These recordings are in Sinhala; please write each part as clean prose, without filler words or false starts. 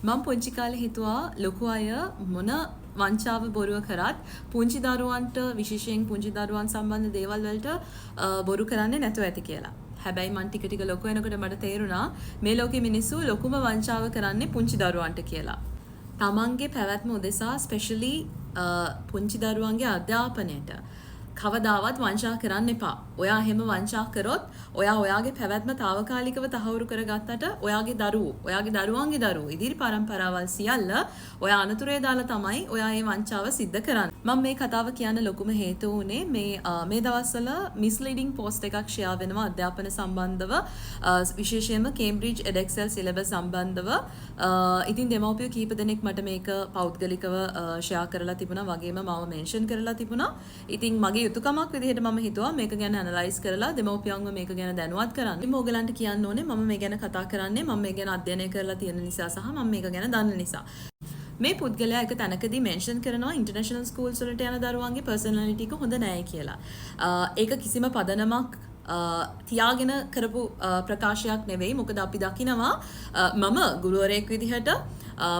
මම පුංචි කාලේ හිතුවා ලොකු අය මොන වංචාව බොරුව කරත් පුංචි දරුවන්ට විශේෂයෙන් පුංචි දරුවන් සම්බන්ධ දේවල් වලට බොරු කරන්නේ නැතුව ඇති කියලා. හැබැයි මම ටික ටික ලොකු වෙනකොට මට තේරුණා මේ ලෝකෙ මිනිස්සු ලොකුම වංචාව කරන්නේ පුංචි දරුවන්ට කියලා. තමන්ගේ පැවැත්ම උදෙසා ස්පෙෂලි පුංචි දරුවන්ගේ අධ්‍යාපනයට කවදාවත් වංචා කරන්න එපා. ඔයා හැම වංචා කරොත් ඔයා ඔයාගේ පැවැත්ම తాවකාලිකව තහවුරු කරගත්තට ඔයාගේ දරුවන්ගේ දරුවෝ ඉදිරි පරම්පරාවල් සියල්ල ඔයා අනතුරේ දාලා තමයි ඔයා මේ වංචාව සිද්ධ කරන්නේ. මම මේ කතාව කියන්න ලොකුම හේතුව උනේ මේ දවස්වල මිස්ලීඩින් පෝස්ට් එකක් ෂෙයා වෙනවා අධ්‍යාපන සම්බන්ධව විශේෂයෙන්ම කේම්බ්‍රිජ් එඩෙක්සෙල් සිලබස් සම්බන්ධව. ඉතින් දෙමව්පියෝ කීප දෙනෙක් මට මේක පෞද්ගලිකව ෂෙයා කරලා තිබුණා වගේම මම මෙන්ෂන් කරලා තිබුණා. ඉතින් මගේ යුතුයකමක් විදිහට මම හිතුවා මේක ගැන ඇනලයිස් කරලා දෙමව්පියන්ව මේක ගැන දැනුවත් කරන්න. ඉතින් ඕගලන්ට කියන්න ඕනේ මම මේ ගැන කතා කරන්නේ මම මේ ගැන අධ්‍යයනය කරලා තියෙන නිසා සහ මම මේක ගැන දන්න නිසා. මේ පුද්ගලයා එක තැනකදී මෙන්ෂන් කරනවා ඉන්ටර්නැෂනල් ස්කූල්ස් වලට යන දරුවන්ගේ පර්සනැලිටි එක හොඳ නැහැ කියලා. ඒක කිසිම පදනමක් තියාගෙන කරපු ප්‍රකාශයක් නෙවෙයි. මොකද අපි දකිනවා මම ගුරුවරයෙක් විදිහට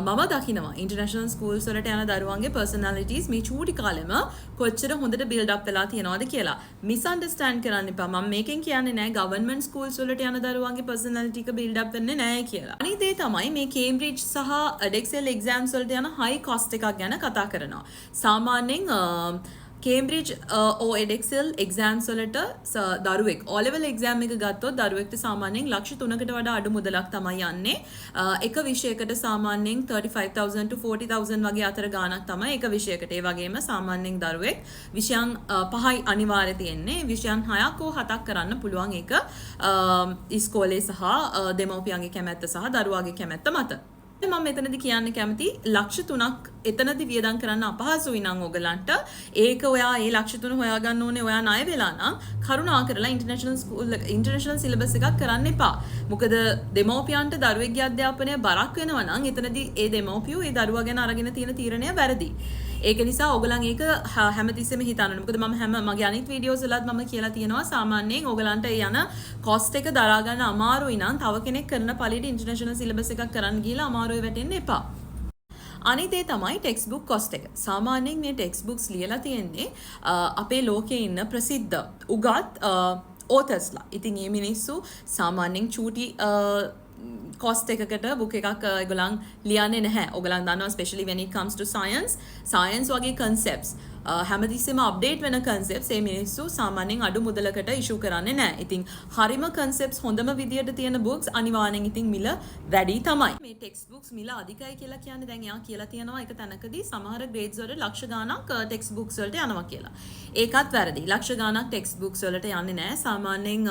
මම දකිනවා ඉන්ටර්නැෂනල් ස්කූල්ස් වලට යන දරුවන්ගේ පර්සනැලිටිස් මේ චූටි කාලෙම කොච්චර හොඳට බිල්ඩ් අප් වෙලා තියෙනවද කියලා. මිස් අන්ඩර්ස්ටෑන්ඩ් කරන්න එපා. මම මේකෙන් කියන්නේ නැහැ ගවර්න්මන්ට් ස්කූල්ස් වලට යන දරුවන්ගේ පර්සනැලිටි එක බිල්ඩ් අප් වෙන්නේ නැහැ කියලා. අනිත් දේ තමයි මේ කේම්බ්‍රිජ් සහ එඩෙක්සෙල් එක්සෑම්ස් වලට යන හයි කොස්ට් එකක් ගැන කතා කරනවා. සාමාන්‍යයෙන් කේම්බ්‍රිජ් එඩෙක්සෙල් එක්සෑම්ස් වලට දරුවෙක් O level එක්සෑම් එක ගත්තොත් දරුවෙක්ට සාමාන්‍යයෙන් ලක්ෂ 3කට වඩා අඩු මුදලක් තමයි යන්නේ. එක විෂයකට සාමාන්‍යයෙන් 35000 to 40000 වගේ අතර ගාණක් තමයි එක විෂයකට. ඒ වගේම සාමාන්‍යයෙන් දරුවෙක් විෂයන් 5යි අනිවාර්ය තියෙන්නේ. විෂයන් 6ක් හෝ 7ක් කරන්න පුළුවන් එක ඉස්කෝලේ සහ දෙමව්පියන්ගේ කැමැත්ත සහ දරුවාගේ කැමැත්ත මත. මම මෙතනදී කියන්න කැමති ලක්ෂ 3ක් එතනදී වියදම් කරන්න අපහසුයි නම් ඔයගලන්ට ඒක ඔයා ඒ ලක්ෂ 3 හොයාගන්න ඕනේ ඔයා ණය වෙලා නම් කරුණාකරලා ඉන්ටර්නැෂනල් සිලබස් එකක් කරන්න එපා. මොකද දෙමව්පියන්ට දරුවෙක්ගේ අධ්‍යාපනය බරක් වෙනවා නම් එතනදී ඒ දෙමව්පියෝ ඒ දරුවා ගැන අරගෙන තියෙන තීරණය වැරදි. ඒක නිසා ඔයගලන් ඒක හැමතිස්සෙම හිතන්න ඕනේ. මොකද මම මගේ අනිත් වීඩියෝස් වලත් මම කියලා තියෙනවා සාමාන්‍යයෙන් ඔයගලන්ට යන කොස්ට් එක දරා ගන්න අමාරුයි නම් තව කෙනෙක් කරන පළියට ඉන්ටර්නැෂනල් සිලබස් එකක් කරන්න ගිහලා අමාරුවේ වැටෙන්න එපා. අනිත් ඒ තමයි ටෙක්ස්ට් බුක් කොස්ට් එක. සාමාන්‍යයෙන් මේ ටෙක්ස්ට් බුක්ස් ලියලා තියෙන්නේ අපේ ලෝකේ ඉන්න ප්‍රසිද්ධ උගත් ඕතර්ස්ලා. ඉතින් මේ මිනිස්සු සාමාන්‍යයෙන් චූටි කොස්ට් එකකට බුක් එකක් ඒගොල්ලන් ලියන්නේ නැහැ. ඔයගලන් දන්නවා especially when it comes to science වගේ concepts හැමතිස්සෙම අප්ඩේට් වෙන concepts මේ මිනිස්සු සාමාන්‍යයෙන් අඩු මුදලකට ඉෂු කරන්නේ නැහැ. ඉතින් හරිම concepts හොඳම විදියට තියෙන books අනිවාර්යෙන් ඉතින් මිල වැඩි තමයි. මේ text books මිල අධිකයි කියලා කියන්නේ දැන් යා කියලා තියෙනවා එක තැනකදී සමහර grades වල ලක්ෂ ගාණක් text books වලට යනවා කියලා. ඒකත් වැරදි. ලක්ෂ ගාණක් text books වලට යන්නේ නැහැ. සාමාන්‍යයෙන්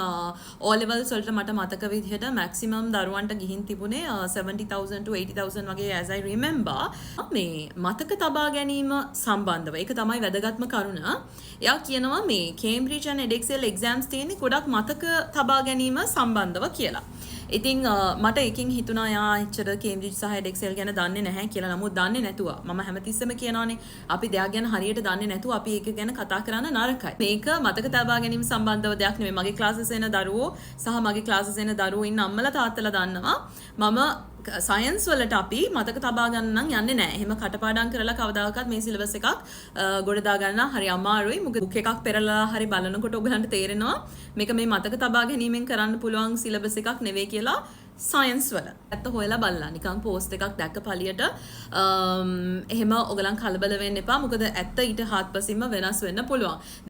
O levels වලට මට මතක විදිහට maximum දරුවන්ට ගිහින් තිබුණේ 70000 to 80000 වගේ as I remember. මේ මතක තබා ගැනීම සම්බන්ධව ඒක තමයි වැදගත්ම කරුණ. එයා කියනවා මේ කේම්බ්‍රිජ් and එඩෙක්සෙල් එක්සෑම්ස් තියෙන්නේ ගොඩක් මතක තබා ගැනීම සම්බන්ධව කියලා. ඉතින් මට එකකින් හිතුණා යා එච්චර කේම්බ්‍රිජ් සහ එඩෙක්සෙල් ගැන දන්නේ නැහැ කියලා. නමුත් දන්නේ නැතුව මම හැමතිස්සෙම කියනවානේ අපි දෙයක් ගැන හරියට දන්නේ නැතුව අපි ඒක ගැන කතා කරන්න නරකයි. මේක මතක තබා ගැනීම සම්බන්ධව දෙයක් නෙමෙයි. මගේ ක්ලාසස් එන දරුවෝ සහ මගේ ක්ලාසස් එන දරුවෝ ඉන්න අම්මලා තාත්තලා දන්නවා මම සයන්ස් වලට අපි මතක තබා ගන්න නම් යන්නේ නැහැ. එහෙම කටපාඩම් කරලා කවදාකවත් මේ සිලබස් එකක් ගොඩ දා ගන්න හරි අමාරුයි. මොකද බුක් එකක් පෙරලා හරි බලනකොට ඔයගලන්ට තේරෙනවා මේක මේ මතක තබා ගැනීමෙන් කරන්න පුළුවන් සිලබස් එකක් නෙවෙයි කියලා සයන්ස් වල. ඇත්ත හොයලා බලලා නිකන් පෝස්ට් එකක් දැක්ක පළියට එහෙම ඔයගලන් කලබල වෙන්න එපා. මොකද ඇත්ත ඊට හාත්පසින්ම වෙනස් වෙන්න පුළුවන්.